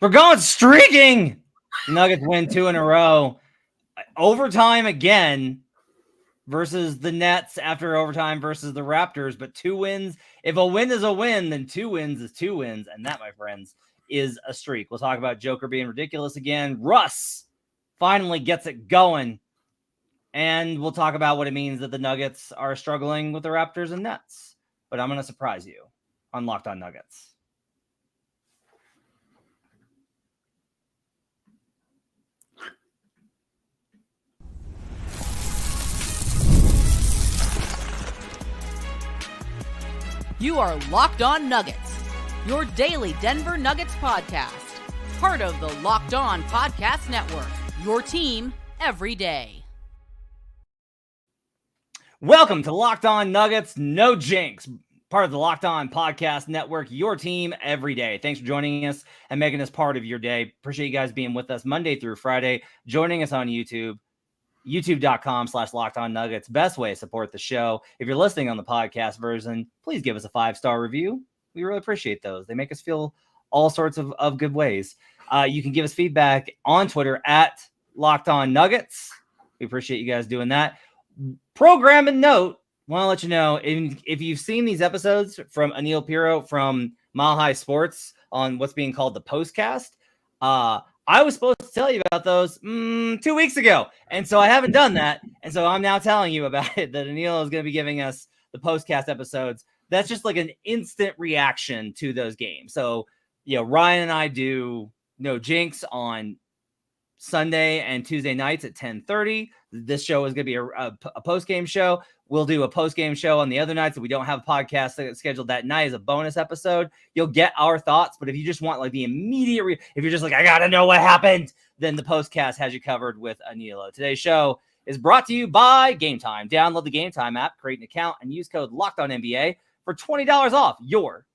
We're going streaking. Nuggets win 2 in a row. Overtime again versus the Nets after overtime versus the Raptors. But 2 wins. If a win is a win, then 2 wins is 2 wins. And that, my friends, is a streak. We'll talk about Joker being ridiculous again. Russ finally gets it going. And we'll talk about what it means that the Nuggets are struggling with the Raptors and Nets. But I'm going to surprise you on Locked On Nuggets. You are Locked On Nuggets, your daily Denver Nuggets podcast. Part of the Locked On Podcast Network, your team every day. Welcome to Locked On Nuggets, no jinx. Part of the Locked On Podcast Network, your team every day. Thanks for joining us and making us part of your day. Appreciate you guys being with us Monday through Friday, joining us on YouTube. youtube.com/LockedOnNuggets. Best way to support the show. If you're listening on the podcast version, please give us a 5-star review. We really appreciate those. They make us feel all sorts of good ways. You can give us feedback on Twitter at LockedOnNuggets. We appreciate you guys doing that. Program and note, want to let you know, if you've seen these episodes from Anil Piro from Mile High Sports on what's being called the Postcast, I was supposed to tell you about those 2 weeks ago, and so I haven't done that, and so I'm now telling you about it, that Anil is going to be giving us the postcast episodes. That's just like an instant reaction to those games. So, Ryan and I do No Jinx on Sunday and Tuesday nights at 10:30. This show is going to be a post-game show. We'll do a post-game show on the other nights that we don't have a podcast scheduled that night as a bonus episode. You'll get our thoughts, but if you just want like the immediate, if you're just like, I got to know what happened, then the postcast has you covered with Anilo. Today's show is brought to you by Game Time. Download the Game Time app, create an account, and use code LOCKEDONNBA for $20 off your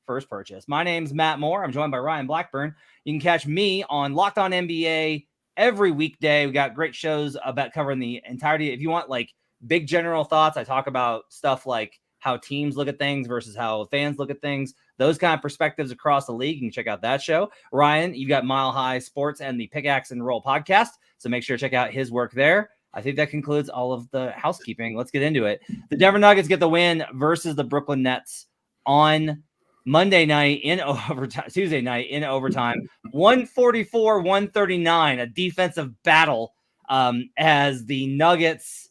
first purchase. My name's Matt Moore. I'm joined by Ryan Blackburn. You can catch me on Locked On NBA every weekday. We got great shows about covering the entirety. If you want like big general thoughts, I talk about stuff like how teams look at things versus how fans look at things, those kind of perspectives across the league. You can check out that show. Ryan, you've got Mile High Sports and the Pickaxe and Roll podcast, so make sure to check out his work there. I think that concludes all of the housekeeping. Let's get into it. The Denver Nuggets get the win versus the Brooklyn Nets on Monday night in overtime, Tuesday night in overtime, 144-139, a defensive battle as the Nets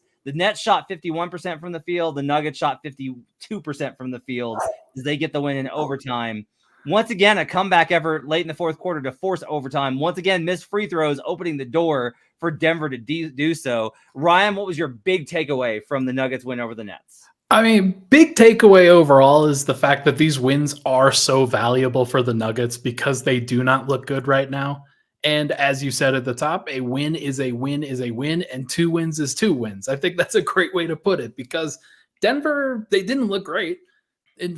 shot 51% from the field. The Nuggets shot 52% from the field as they get the win in overtime. Once again, a comeback effort late in the fourth quarter to force overtime. Once again, missed free throws, opening the door for Denver to do so. Ryan, what was your big takeaway from the Nuggets win over the Nets? I mean, big takeaway overall is the fact that these wins are so valuable for the Nuggets because they do not look good right now. And as you said at the top, a win is a win is a win, and 2 wins is 2 wins. I think that's a great way to put it because Denver, they didn't look great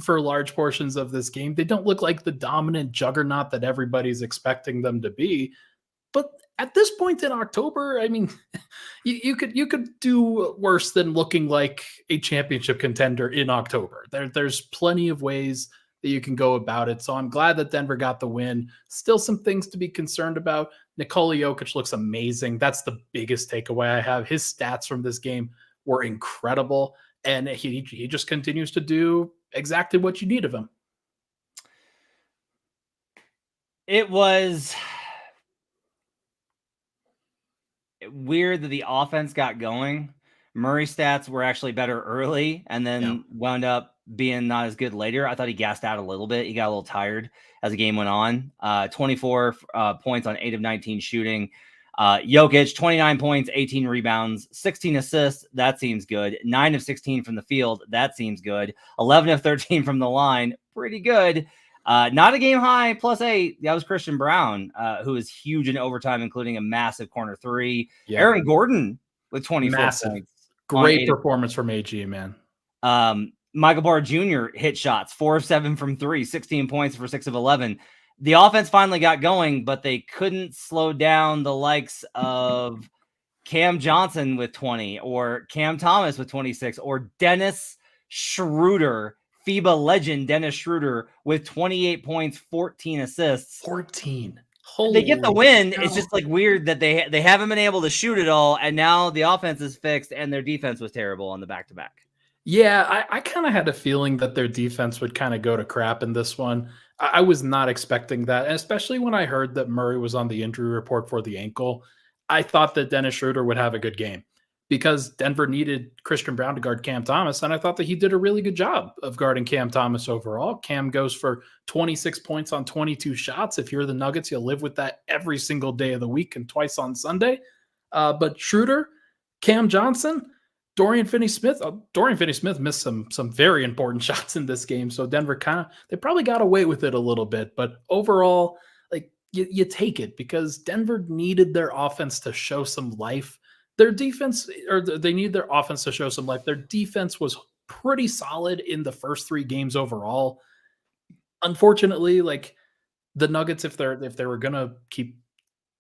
for large portions of this game. They don't look like the dominant juggernaut that everybody's expecting them to be. But at this point in October, I mean, you could do worse than looking like a championship contender in October. There's plenty of ways that you can go about it. So I'm glad that Denver got the win. Still some things to be concerned about. Nikola Jokic looks amazing. That's the biggest takeaway I have. His stats from this game were incredible, and he just continues to do exactly what you need of him. It was weird that the offense got going. Murray's stats were actually better early and then wound up being not as good later. I thought he gassed out a little bit. He got a little tired as the game went on. 24 points on 8 of 19 shooting. Jokic, 29 points, 18 rebounds, 16 assists. That seems good. 9 of 16 from the field. That seems good. 11 of 13 from the line. Pretty good. Not a game high, +8. That was Christian Brown, who is huge in overtime, including a massive corner 3. Yeah. Aaron Gordon with 24 points. Great performance from AG, man. Michael Porter Jr. hit shots, 4 of 7 from 3, 16 points for 6 of 11. The offense finally got going, but they couldn't slow down the likes of Cam Johnson with 20 or Cam Thomas with 26 or Dennis Schroeder, FIBA legend Dennis Schroeder with 28 points, 14 assists. 14. They get the Holy win. cow. It's just like weird that they haven't been able to shoot it all, and now the offense is fixed, and their defense was terrible on the back-to-back. Yeah, I kind of had a feeling that their defense would kind of go to crap in this one. I was not expecting that, and especially when I heard that Murray was on the injury report for the ankle. I thought that Dennis Schroeder would have a good game because Denver needed Christian Brown to guard Cam Thomas, and I thought that he did a really good job of guarding Cam Thomas overall. Cam goes for 26 points on 22 shots. If you're the Nuggets, you'll live with that every single day of the week and twice on Sunday. But Schroeder, Cam Johnson, Dorian Finney-Smith missed some very important shots in this game. So Denver they probably got away with it a little bit, but overall, like you take it because Denver needed their offense to show some life. Their defense, or they need their offense to show some life. Their defense was pretty solid in the first 3 games overall. Unfortunately, like the Nuggets, if they were gonna keep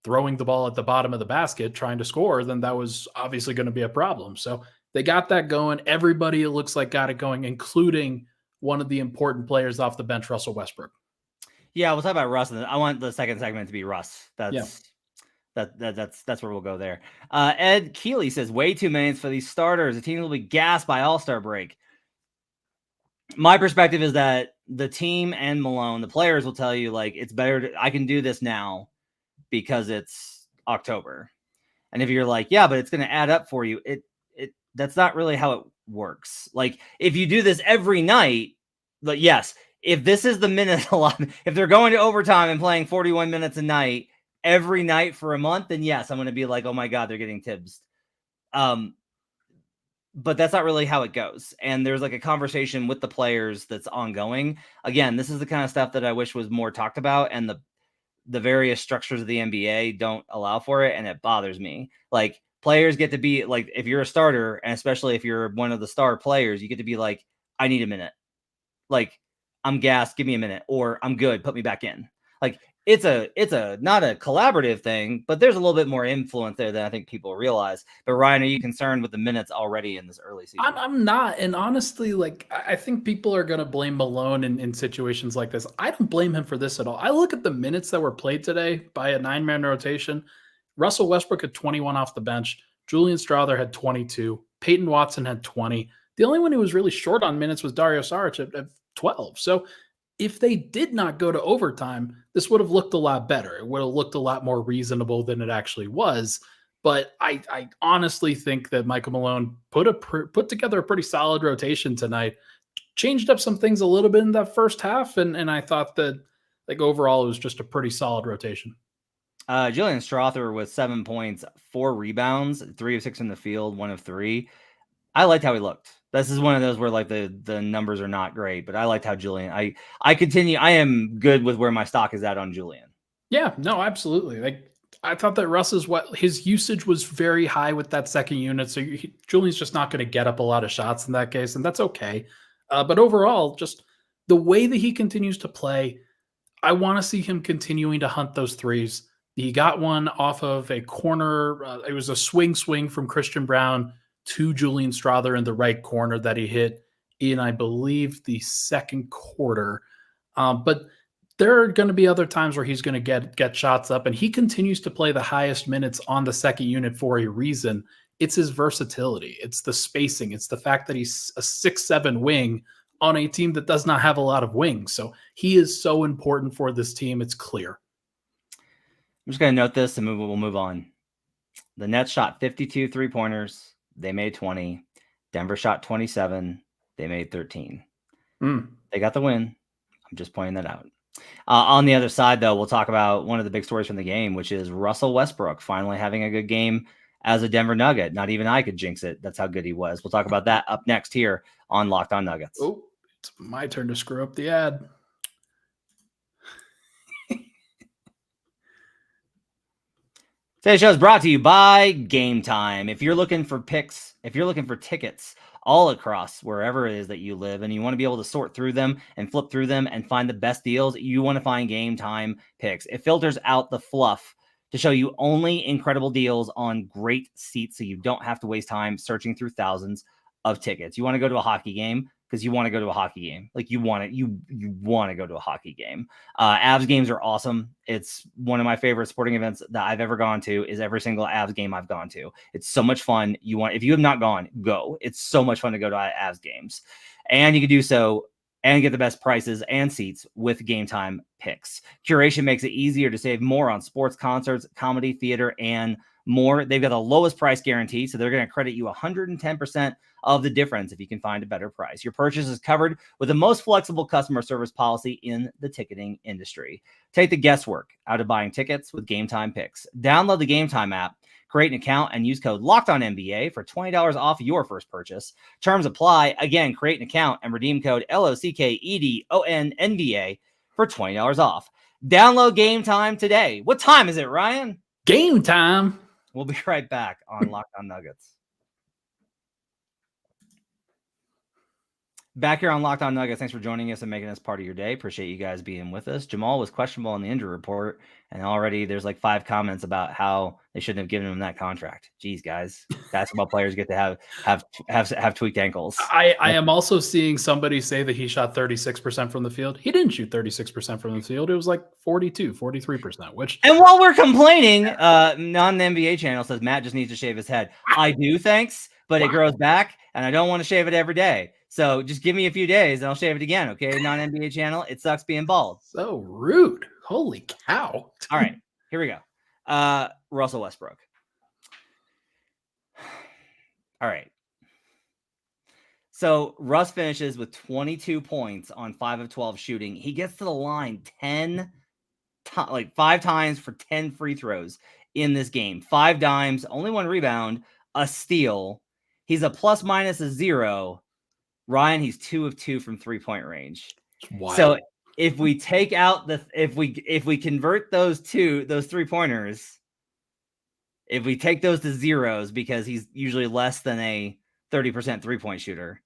throwing the ball at the bottom of the basket trying to score, then that was obviously going to be a problem. So they got that going. Everybody, it looks like, got it going, including one of the important players off the bench, Russell Westbrook. Yeah, we'll talk about Russ. I want the second segment to be Russ. That's where we'll go there. Ed Keeley says, way too many for these starters. The team will be gassed by All-Star break. My perspective is that the team and Malone, the players will tell you, like, it's better. I can do this now because it's October. And if you're like, yeah, but it's going to add up for you, that's not really how it works. Like, if you do this every night, but yes, if this is the minute allotment, if they're going to overtime and playing 41 minutes a night every night for a month, then yes, I'm going to be like, oh my God, they're getting Tibbs. But that's not really how it goes. And there's like a conversation with the players that's ongoing. Again, this is the kind of stuff that I wish was more talked about, and the various structures of the NBA don't allow for it, and it bothers me. Like, players get to be like, if you're a starter, and especially if you're one of the star players, you get to be like, I need a minute. Like, I'm gassed, give me a minute, or I'm good, put me back in. Like, it's a not a collaborative thing, but there's a little bit more influence there than I think people realize. But Ryan, are you concerned with the minutes already in this early season? I'm not. And honestly, like, I think people are going to blame Malone in situations like this. I don't blame him for this at all. I look at the minutes that were played today by a 9-man rotation. Russell Westbrook had 21 off the bench. Julian Strawther had 22. Peyton Watson had 20. The only one who was really short on minutes was Dario Saric at 12. So if they did not go to overtime, this would have looked a lot better. It would have looked a lot more reasonable than it actually was. But I honestly think that Michael Malone put together a pretty solid rotation tonight, changed up some things a little bit in that first half, and I thought that, like, overall it was just a pretty solid rotation. Julian Strawther with 7 points, 4 rebounds, 3 of 6 in the field, 1 of 3. I liked how he looked. This is one of those where, like, the numbers are not great, but I liked how Julian. I am good with where my stock is at on Julian. Yeah, no, absolutely. Like, I thought that his usage was very high with that second unit, so Julian's just not going to get up a lot of shots in that case, and that's okay. But overall, just the way that he continues to play, I want to see him continuing to hunt those threes. He got one off of a corner. It was a swing from Christian Brown to Julian Strawther in the right corner that he hit in, I believe, the second quarter. But there are going to be other times where he's going to get shots up, and he continues to play the highest minutes on the second unit for a reason. It's his versatility. It's the spacing. It's the fact that he's a 6'7" wing on a team that does not have a lot of wings. So he is so important for this team. It's clear. I'm just going to note this and we'll move on. The Nets shot 52 3-pointers. They made 20. Denver shot 27. They made 13. They got the win. I'm just pointing that out. On the other side, though, we'll talk about one of the big stories from the game, which is Russell Westbrook finally having a good game as a Denver Nugget. Not even I could jinx it. That's how good he was. We'll talk about that up next here on Locked On Nuggets. Oh, it's my turn to screw up the ad. Today's show is brought to you by Game Time. If you're looking for picks, if you're looking for tickets all across wherever it is that you live, and you want to be able to sort through them and flip through them and find the best deals, you want to find Game Time picks. It filters out the fluff to show you only incredible deals on great seats, so you don't have to waste time searching through thousands of tickets. You want to go to a hockey game? because you want to go to a hockey game. Like you want to go to a hockey game. Avs games are awesome. It's one of my favorite sporting events that I've ever gone to. Is every single Avs game I've gone to. It's so much fun. If you have not gone, go. It's so much fun to go to Avs games, and you can do so and get the best prices and seats with Game Time picks. Curation makes it easier to save more on sports, concerts, comedy, theater, and more. They've got the lowest price guarantee, so they're going to credit you 110% of the difference if you can find a better price. Your purchase is covered with the most flexible customer service policy in the ticketing industry. Take the guesswork out of buying tickets with Game Time picks. Download the Game Time app, create an account, and use code LOCKEDONNBA for $20 off your first purchase. Terms apply. Again, create an account and redeem code LOCKEDONNBA for $20 off. Download Game Time today. What time is it, Ryan? Game time. We'll be right back on Locked On Nuggets. Back here on Locked On Nuggets. Thanks for joining us and making us part of your day. Appreciate you guys being with us. Jamal was questionable on the injury report, and already there's like 5 comments about how they shouldn't have given him that contract. Jeez, guys, basketball players get to have tweaked ankles. I am also seeing somebody say that he shot 36% from the field. He didn't shoot 36% from the field. It was like 43%, which. And while we're complaining, non-NBA channel says Matt just needs to shave his head. I do, thanks, but it grows back, and I don't want to shave it every day. So just give me a few days and I'll shave it again. Okay. Non-NBA channel. It sucks being bald. So rude. Holy cow. All right, here we go. Russell Westbrook. All right. So Russ finishes with 22 points on 5 of 12 shooting. He gets to the line 5 times for 10 free throws in this game. 5 dimes, only 1 rebound, a steal. He's a plus minus a 0. Ryan, he's 2 of 2 from 3-point range. So if we take out if we convert those 3-pointers, if we take those to zeros because he's usually less than a 30% 3-point shooter,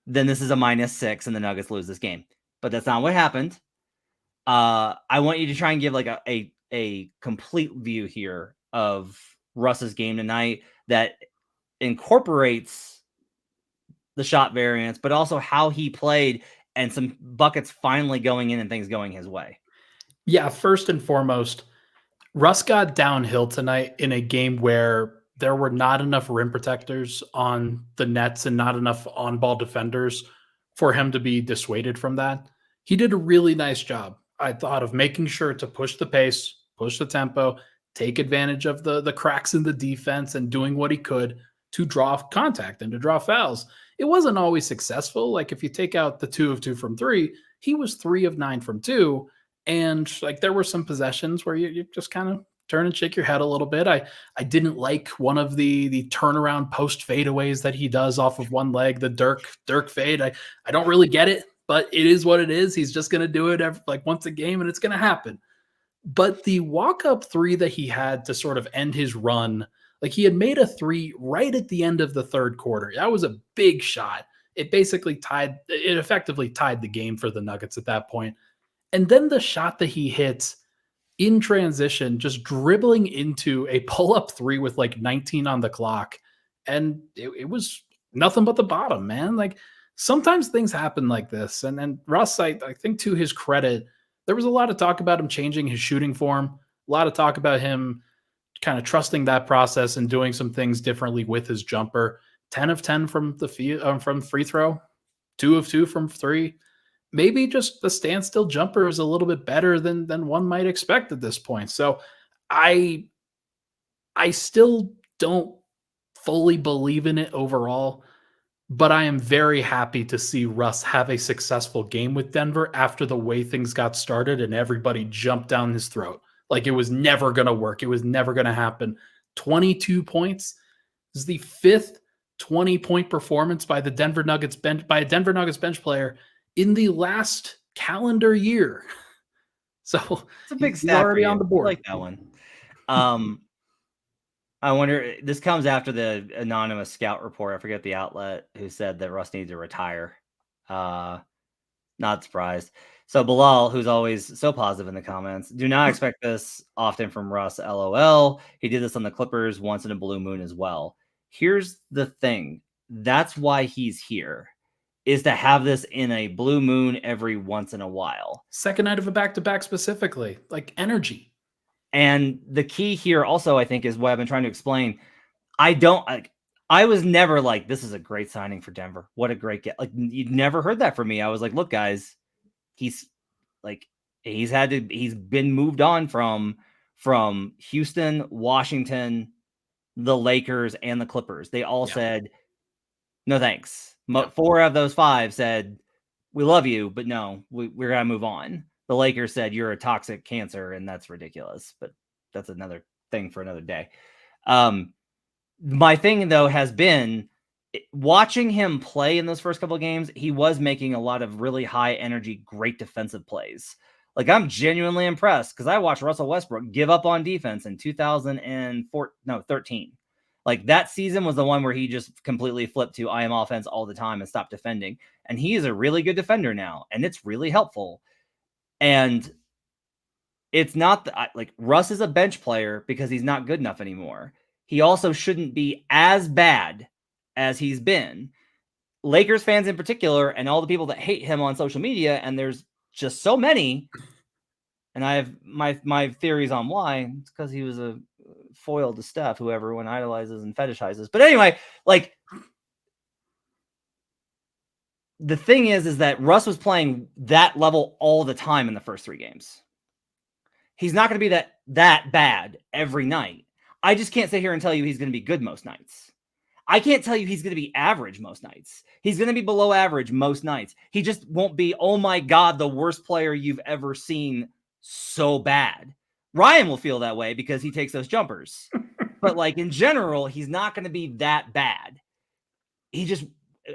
then this is a -6 and the Nuggets lose this game. But that's not what happened. I want you to try and give like a complete view here of Russ's game tonight that incorporates the shot variance, but also how he played and some buckets finally going in and things going his way. Yeah, first and foremost, Russ got downhill tonight in a game where there were not enough rim protectors on the nets and not enough on-ball defenders for him to be dissuaded from that. He did a really nice job, I thought, of making sure to push the pace, push the tempo, take advantage of the cracks in the defense and doing what he could to draw contact and to draw fouls. It wasn't always successful. Like if you take out the 2 of 2 from 3, he was 3 of 9 from 2. And like there were some possessions where you just kind of turn and shake your head a little bit. I didn't like one of the turnaround post fadeaways that he does off of one leg, the Dirk fade. I don't really get it, but it is what it is. He's just going to do it once a game and it's going to happen. But the walk-up 3 that he had to sort of end his run, like he had made a 3 right at the end of the third quarter. That was a big shot. It effectively tied the game for the Nuggets at that point. And then the shot that he hits in transition, just dribbling into a pull-up 3 with like 19 on the clock. And it was nothing but the bottom, man. Like sometimes things happen like this. And Russ, I think to his credit, there was a lot of talk about him changing his shooting form, a lot of talk about him kind of trusting that process and doing some things differently with his jumper. 10 of 10 from the from free throw, 2 of 2 from 3. Maybe just the standstill jumper is a little bit better than one might expect at this point. So I still don't fully believe in it overall, but I am very happy to see Russ have a successful game with Denver after the way things got started and everybody jumped down his throat. Like it was never going to work. It was never going to happen. 22 points is the 5th 20-point performance by the Denver Nuggets bench bench player in the last calendar year. So it's a big stat already on the board. I like that one. I wonder, this comes after the anonymous scout report. I forget the outlet who said that Russ needs to retire. Not surprised. So Bilal, who's always so positive in the comments, do not expect this often from Russ, LOL. He did this on the Clippers once in a blue moon as well. Here's the thing. That's why he's here. is to have this in a blue moon every once in a while. Second night of a back-to-back specifically, like energy. And the key here also, I think, is what I've been trying to explain. I was never like, this is a great signing for Denver. What a great get. Like, you'd never heard that from me. I was like, look, guys, he's been moved on from Houston, Washington, the Lakers, and the Clippers. They all said, no, thanks. 4 out of those 5 said, we love you, but no, we're going to move on. The Lakers said, you're a toxic cancer, and that's ridiculous. But that's another thing for another day. My thing, though, has been watching him play in those first couple of games. He was making a lot of really high energy, great defensive plays. Like, I'm genuinely impressed because I watched Russell Westbrook give up on defense in 2013. Like, that season was the one where he just completely flipped to I am offense all the time and stopped defending. And he is a really good defender now, and it's really helpful. And it's not like Russ is a bench player because he's not good enough anymore. He also shouldn't be as bad as he's been. Lakers fans in particular, and all the people that hate him on social media, and there's just so many, and I have my theories on why. It's because he was a foil to Steph, who everyone idolizes and fetishizes. But anyway, like, the thing is that Russ was playing that level all the time in the first 3 games. He's not going to be that bad every night. I just can't sit here and tell you he's going to be good most nights. I can't tell you he's going to be average most nights. He's going to be below average most nights. He just won't be, oh my God, the worst player you've ever seen so bad. Ryan will feel that way because he takes those jumpers. But like, in general, he's not going to be that bad. He just,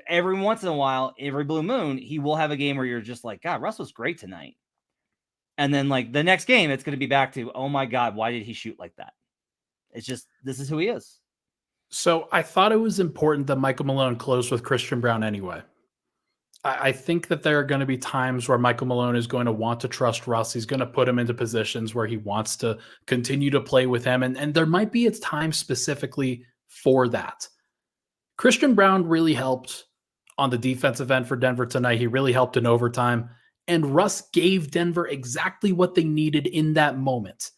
every once in a while, every blue moon, he will have a game where you're just like, God, Russ was great tonight. And then like the next game, it's going to be back to, oh my God, why did he shoot like that? It's just, this is who he is. So I thought it was important that Michael Malone closed with Christian Braun anyway. I think that there are going to be times where Michael Malone is going to want to trust Russ. He's going to put him into positions where he wants to continue to play with him. And there might be a time specifically for that. Christian Braun really helped on the defensive end for Denver tonight. He really helped in overtime. And Russ gave Denver exactly what they needed in that moment.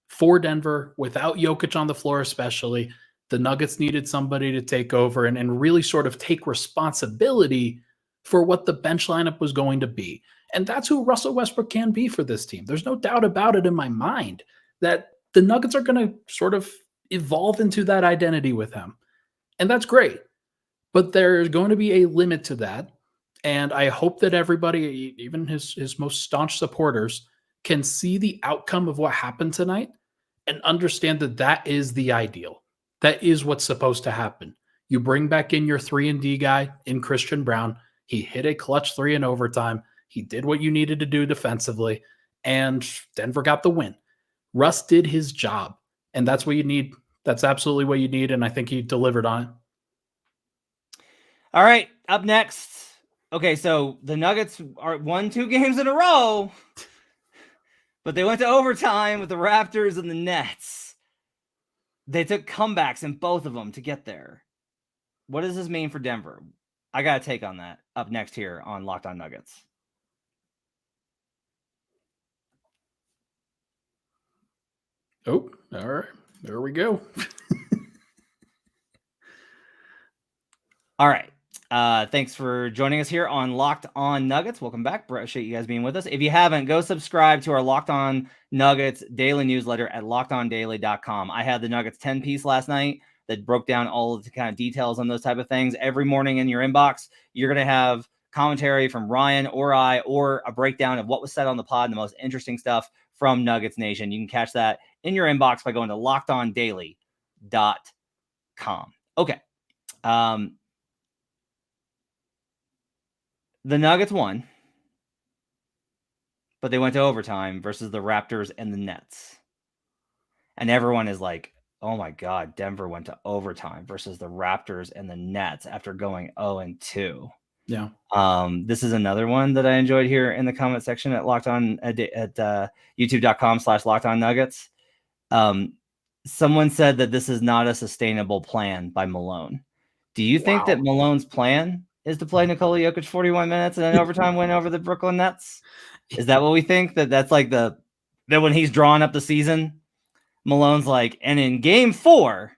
For Denver, without Jokic on the floor especially, the Nuggets needed somebody to take over and really sort of take responsibility for what the bench lineup was going to be. And that's who Russell Westbrook can be for this team. There's no doubt about it in my mind that the Nuggets are going to sort of evolve into that identity with him. And that's great. But there's going to be a limit to that. And I hope that everybody, even his most staunch supporters, can see the outcome of what happened tonight and understand that that is the ideal. That is what's supposed to happen. You bring back in your 3-and-D guy in Christian Braun. He hit a clutch 3 in overtime. He did what you needed to do defensively, and Denver got the win. Russ did his job, and that's what you need. That's absolutely what you need, and I think he delivered on it. All right, up next. Okay, so the Nuggets won 2 games in a row, but they went to overtime with the Raptors and the Nets. They took comebacks in both of them to get there. What does this mean for Denver? I got a take on that up next here on Locked On Nuggets. Oh, all right. There we go. All right. Thanks for joining us here on Locked On Nuggets. Welcome back. Appreciate you guys being with us. If you haven't, go subscribe to our Locked On Nuggets daily newsletter at lockedondaily.com. I had the Nuggets 10-piece last night that broke down all of the kind of details on those type of things. Every morning in your inbox, you're going to have commentary from Ryan or I, or a breakdown of what was said on the pod and the most interesting stuff from Nuggets Nation. You can catch that in your inbox by going to lockedondaily.com. Okay. The Nuggets won, but they went to overtime versus the Raptors and the Nets. And everyone is like, oh my God, Denver went to overtime versus the Raptors and the Nets after going 0-2. Yeah. This is another one that I enjoyed here in the comment section at Locked On at youtube.com/LockedOnNuggets. Someone said that this is not a sustainable plan by Malone. Do you think that Malone's plan is to play Nikola Jokic 41 minutes and an overtime win over the Brooklyn Nets? Is that what we think? That's like that when he's drawing up the season, Malone's like, and in game 4,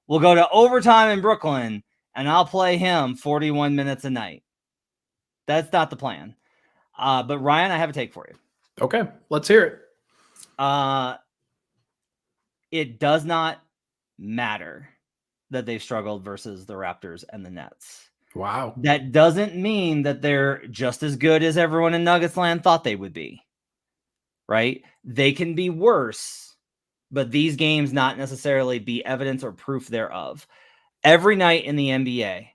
we'll go to overtime in Brooklyn and I'll play him 41 minutes a night. That's not the plan. But Ryan, I have a take for you. Okay, let's hear it. It does not matter that they've struggled versus the Raptors and the Nets. Wow. That doesn't mean that they're just as good as everyone in Nuggets land thought they would be, right? They can be worse, but these games not necessarily be evidence or proof thereof. Every night in the NBA,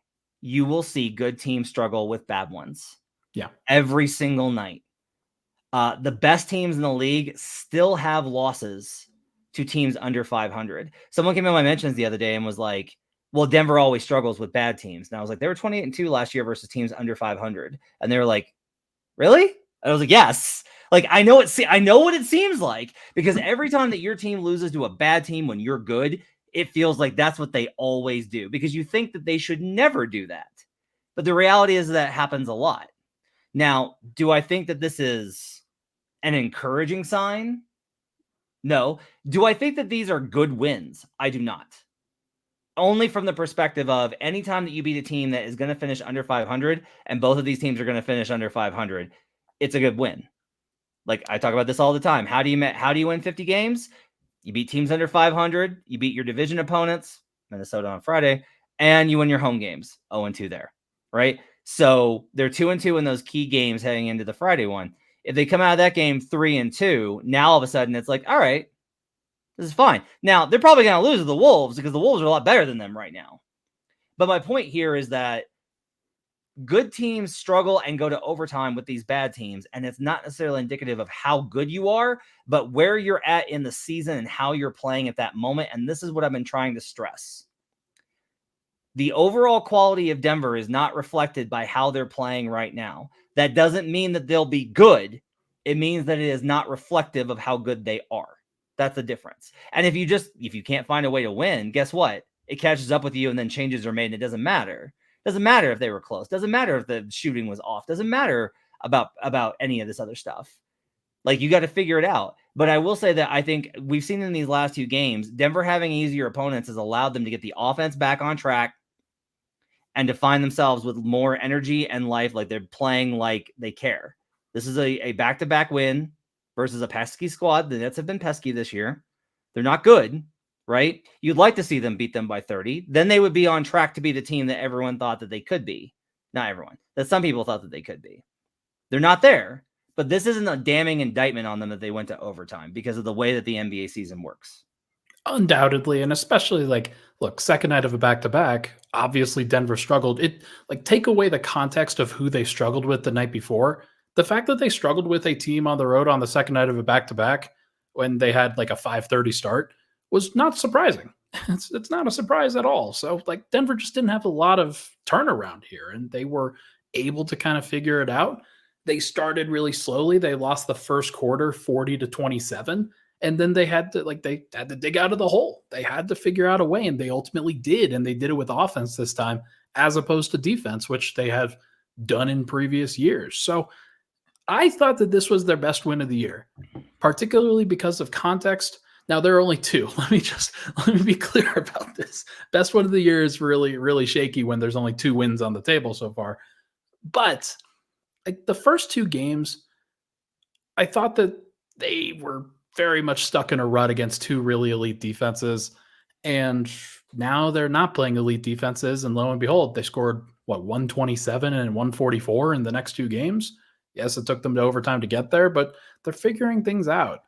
you will see good teams struggle with bad ones. Yeah. Every single night. The best teams in the league still have losses to teams under 500. Someone came in my mentions the other day and was like, well, Denver always struggles with bad teams. And I was like, they were 28-2 last year versus teams under 500. And they were like, really? And I was like, yes. Like, I know what it seems like, because every time that your team loses to a bad team when you're good, it feels like that's what they always do, because you think that they should never do that. But the reality is that happens a lot. Now, do I think that this is an encouraging sign? No. Do I think that these are good wins? I do not. Only from the perspective of anytime that you beat a team that is going to finish under 500, and both of these teams are going to finish under 500, it's a good win. Like, I talk about this all the time. How do you win 50 games? You beat teams under 500, you beat your division opponents, Minnesota on Friday, and you win your home games, 0-2 there, right? So they're 2-2 in those key games heading into the Friday one. If they come out of that game 3-2, now all of a sudden it's like, all right, this is fine. Now, they're probably going to lose to the Wolves, because the Wolves are a lot better than them right now. But my point here is that good teams struggle and go to overtime with these bad teams, and it's not necessarily indicative of how good you are, but where you're at in the season and how you're playing at that moment. And this is what I've been trying to stress. The overall quality of Denver is not reflected by how they're playing right now. That doesn't mean that they'll be good. It means that it is not reflective of how good they are. That's the difference. And if you can't find a way to win, guess what? It catches up with you, and then changes are made, and it doesn't matter. Doesn't matter if they were close. Doesn't matter if the shooting was off. Doesn't matter about any of this other stuff. Like, you got to figure it out. But I will say that I think we've seen in these last 2 games, Denver having easier opponents has allowed them to get the offense back on track and to find themselves with more energy and life, like they're playing like they care. This is a back-to-back win versus a pesky squad. The Nets have been pesky this year. They're not good, right? You'd like to see them beat them by 30. Then they would be on track to be the team that everyone thought that they could be. Not everyone. That some people thought that they could be. They're not there. But this isn't a damning indictment on them that they went to overtime because of the way that the NBA season works. Undoubtedly, and especially, like, look, second night of a back-to-back, obviously Denver struggled. Take away the context of who they struggled with the night before. The fact that they struggled with a team on the road on the second night of a back-to-back when they had like a 5:30 start was not surprising. It's not a surprise at all. So, like, Denver just didn't have a lot of turnaround here, and they were able to kind of figure it out. They started really slowly. They lost the first quarter 40-27. And then they had to dig out of the hole. They had to figure out a way, and they ultimately did. And they did it with offense this time, as opposed to defense, which they have done in previous years. So I thought that this was their best win of the year, particularly because of context. Now, there are only 2. Let me be clear about this. Best win of the year is really, really shaky when there's only 2 wins on the table so far. But like, the first 2 games, I thought that they were very much stuck in a rut against 2 really elite defenses. And now they're not playing elite defenses. And lo and behold, they scored 127 and 144 in the next 2 games. Yes, it took them to overtime to get there, but they're figuring things out.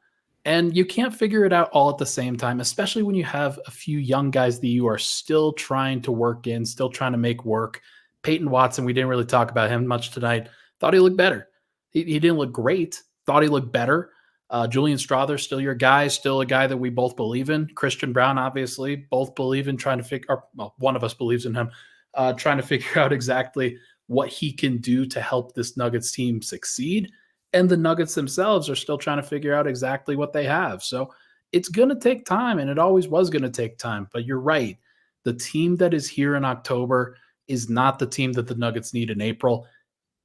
And you can't figure it out all at the same time, especially when you have a few young guys that you are still trying to work in, still trying to make work. Peyton Watson, we didn't really talk about him much tonight. Thought he looked better. He didn't look great. Thought he looked better. Julian Strother, still your guy, still a guy that we both believe in. Christian Brown, obviously, both believe in trying to figure, one of us believes in him, trying to figure out exactly what he can do to help this Nuggets team succeed. And the Nuggets themselves are still trying to figure out exactly what they have. So it's going to take time, and it always was going to take time. But you're right. The team that is here in October is not the team that the Nuggets need in April.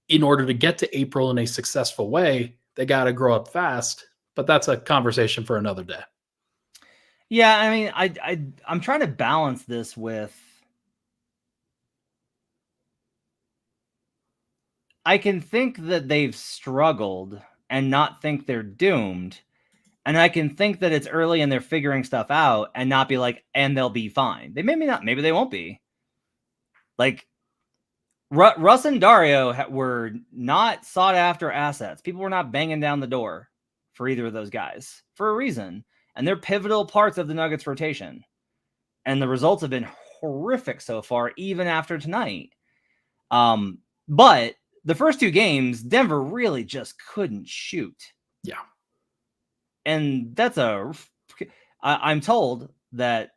In order to get to April in a successful way, they got to grow up fast, but that's a conversation for another day. Yeah, I mean, I'm trying to balance this with, I can think that they've struggled and not think they're doomed. And I can think that it's early and they're figuring stuff out and not be like, and they'll be fine. They maybe not, maybe they won't be. Like, Russ and Dario were not sought after assets. People were not banging down the door for either of those guys for a reason. And they're pivotal parts of the Nuggets rotation. And the results have been horrific so far, even after tonight. But the first two games, Denver really just couldn't shoot. Yeah. And that's I'm told that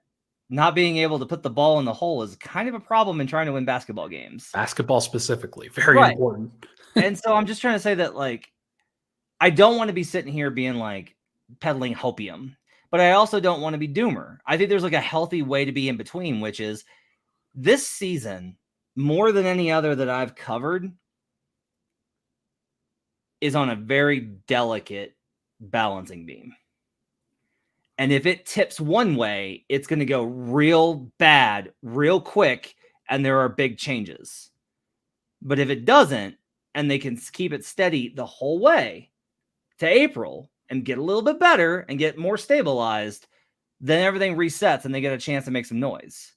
not being able to put the ball in the hole is kind of a problem in trying to win basketball games. Basketball specifically, very important. And so I'm just trying to say that, like, I don't want to be sitting here being like peddling hopium, but I also don't want to be doomer. I think there's like a healthy way to be in between, which is this season, more than any other that I've covered, is on a very delicate balancing beam. And if it tips one way, it's going to go real bad, real quick, and there are big changes. But if it doesn't, and they can keep it steady the whole way to April and get a little bit better and get more stabilized, then everything resets and they get a chance to make some noise.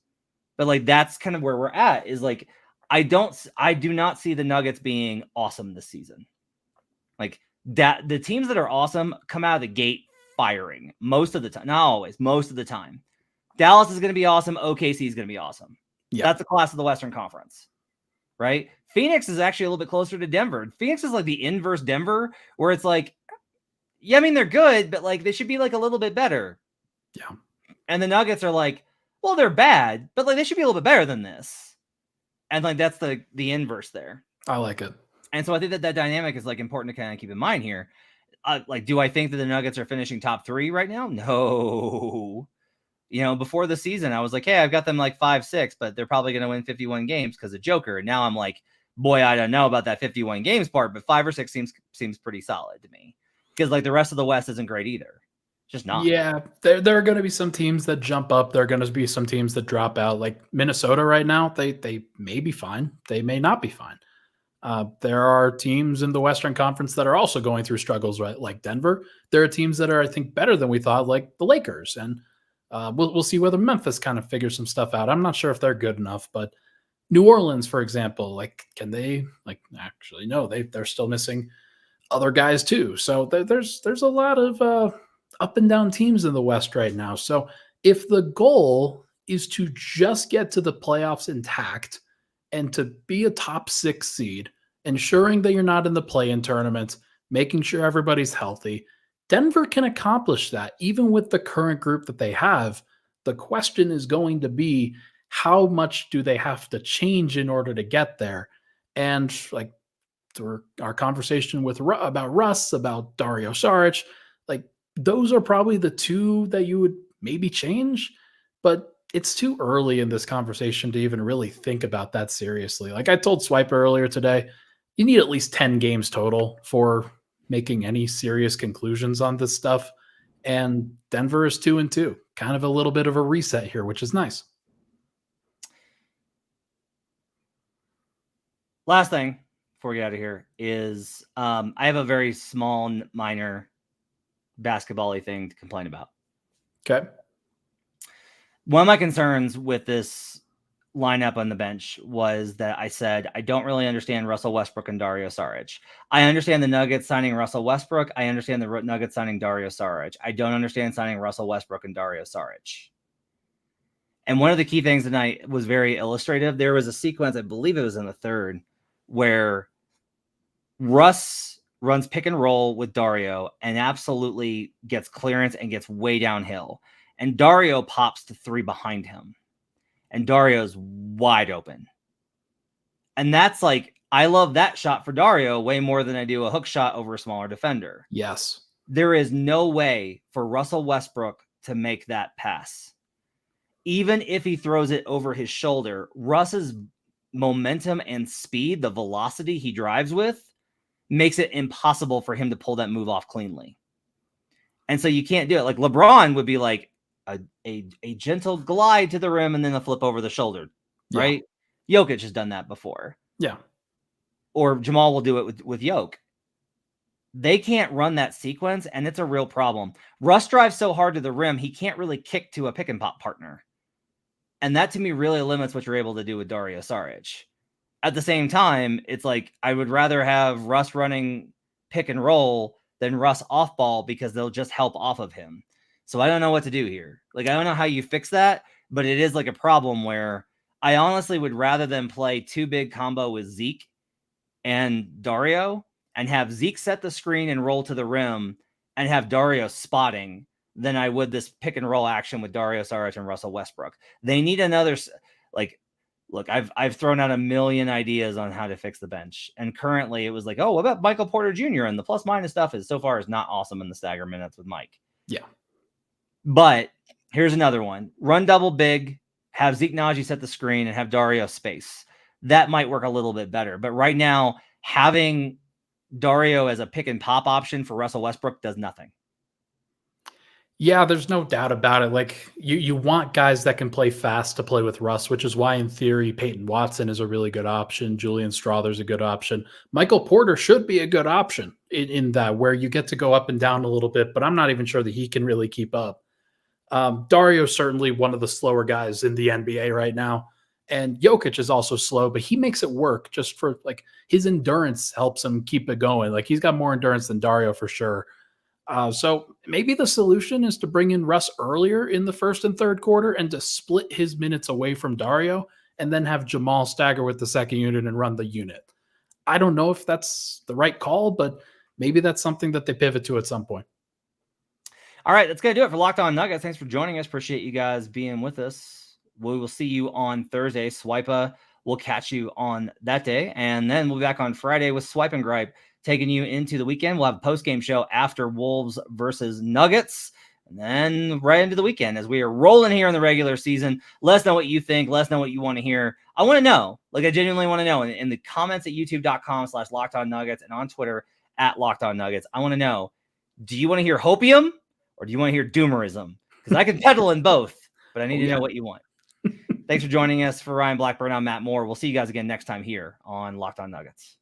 But like, that's kind of where we're at, is like, I do not see the Nuggets being awesome this season. Like, that the teams that are awesome come out of the gate firing most of the time. Not always, most of the time. Dallas is going to be awesome. OKC is going to be awesome. Yeah. That's the class of the Western Conference, right? Phoenix is actually a little bit closer to Denver. Phoenix is like the inverse Denver, where it's like, yeah, I mean, they're good, but like they should be like a little bit better. Yeah. And the Nuggets are like, well, they're bad, but like they should be a little bit better than this. And like that's the inverse there. I like it. And so I think that dynamic is like important to kind of keep in mind here. Like, do I think that the Nuggets are finishing top 3 right now? No. You know, before the season, I was like, hey, I've got them like 5-6, but they're probably going to win 51 games because of Joker. And now I'm like, boy, I don't know about that 51 games part, but 5 or 6 seems pretty solid to me, because like the rest of the West isn't great either. It's just not. Yeah, there are going to be some teams that jump up. There are going to be some teams that drop out. Like Minnesota right now, they may be fine. They may not be fine. There are teams in the Western Conference that are also going through struggles, right? Like Denver. There are teams that are, I think, better than we thought, like the Lakers. And we'll see whether Memphis kind of figures some stuff out. I'm not sure if they're good enough, but New Orleans, for example, like, can they, like, actually, no, they're still missing other guys too. So there's a lot of up and down teams in the West right now. So if the goal is to just get to the playoffs intact and to be a top 6 seed, ensuring that you're not in the play-in tournament, making sure everybody's healthy, Denver can accomplish that even with the current group that they have. The question is going to be, how much do they have to change in order to get there? And like through our conversation about Russ, about Dario Saric, like those are probably the two that you would maybe change, but it's too early in this conversation to even really think about that seriously. Like I told Swiper earlier today, you need at least 10 games total for making any serious conclusions on this stuff. And Denver is 2-2, kind of a little bit of a reset here, which is nice. Last thing before we get out of here is I have a very small, minor basketball-y thing to complain about. Okay. One of my concerns with this lineup on the bench was that I said, I don't really understand Russell Westbrook and Dario Saric. I understand the Nuggets signing Russell Westbrook. I understand the Nuggets signing Dario Saric. I don't understand signing Russell Westbrook and Dario Saric. And one of the key things tonight was very illustrative. There was a sequence, I believe it was in the third, where Russ runs pick and roll with Dario and absolutely gets clearance and gets way downhill. And Dario pops to 3 behind him. And Dario's wide open. And that's like, I love that shot for Dario way more than I do a hook shot over a smaller defender. Yes. There is no way for Russell Westbrook to make that pass. Even if he throws it over his shoulder, Russ is momentum and speed, the velocity he drives with, makes it impossible for him to pull that move off cleanly. And so you can't do it. Like LeBron would be like a gentle glide to the rim and then a flip over the shoulder, right? Jokic has done that before. Yeah. Or Jamal will do it with Jokic. They can't run that sequence, and it's a real problem. Russ drives so hard to the rim, he can't really kick to a pick and pop partner. And that to me really limits what you're able to do with Dario Saric. At the same time, it's like I would rather have Russ running pick and roll than Russ off ball because they'll just help off of him. So I don't know what to do here. Like, I don't know how you fix that, but it is like a problem where I honestly would rather than play two big combo with Zeke and Dario and have Zeke set the screen and roll to the rim and have Dario spotting than I would this pick and roll action with Dario Saric and Russell Westbrook. They need another, like, look, I've thrown out a million ideas on how to fix the bench. And currently it was like, oh, what about Michael Porter Jr.? And the plus minus stuff is so far is not awesome in the stagger minutes with Mike. Yeah. But here's another one. Run double big, have Zeke Naji set the screen and have Dario space. That might work a little bit better. But right now, having Dario as a pick and pop option for Russell Westbrook does nothing. Yeah, there's no doubt about it. Like you want guys that can play fast to play with Russ, which is why in theory Peyton Watson is a really good option. Julian Strawther's a good option. Michael Porter should be a good option in that where you get to go up and down a little bit, but I'm not even sure that he can really keep up. Dario's certainly one of the slower guys in the NBA right now. And Jokic is also slow, but he makes it work just for like his endurance helps him keep it going. Like he's got more endurance than Dario for sure. So maybe the solution is to bring in Russ earlier in the first and third quarter and to split his minutes away from Dario and then have Jamal stagger with the second unit and run the unit. I don't know if that's the right call, but maybe that's something that they pivot to at some point. All right, that's going to do it for Locked On Nuggets. Thanks for joining us. Appreciate you guys being with us. We will see you on Thursday. Swipa will catch you on that day. And then we'll be back on Friday with Swipe and Gripe, taking you into the weekend. We'll have a post-game show after Wolves versus Nuggets. And then right into the weekend as we are rolling here in the regular season. Let us know what you think. Let us know what you want to hear. I want to know. Like, I genuinely want to know. In the comments at youtube.com/LockedOnNuggets and on Twitter @LockedOnNuggets, I want to know, do you want to hear hopium or do you want to hear doomerism? Because I can peddle in both, but I need to know what you want. Thanks for joining us. For Ryan Blackburn, I'm Matt Moore. We'll see you guys again next time here on Locked On Nuggets.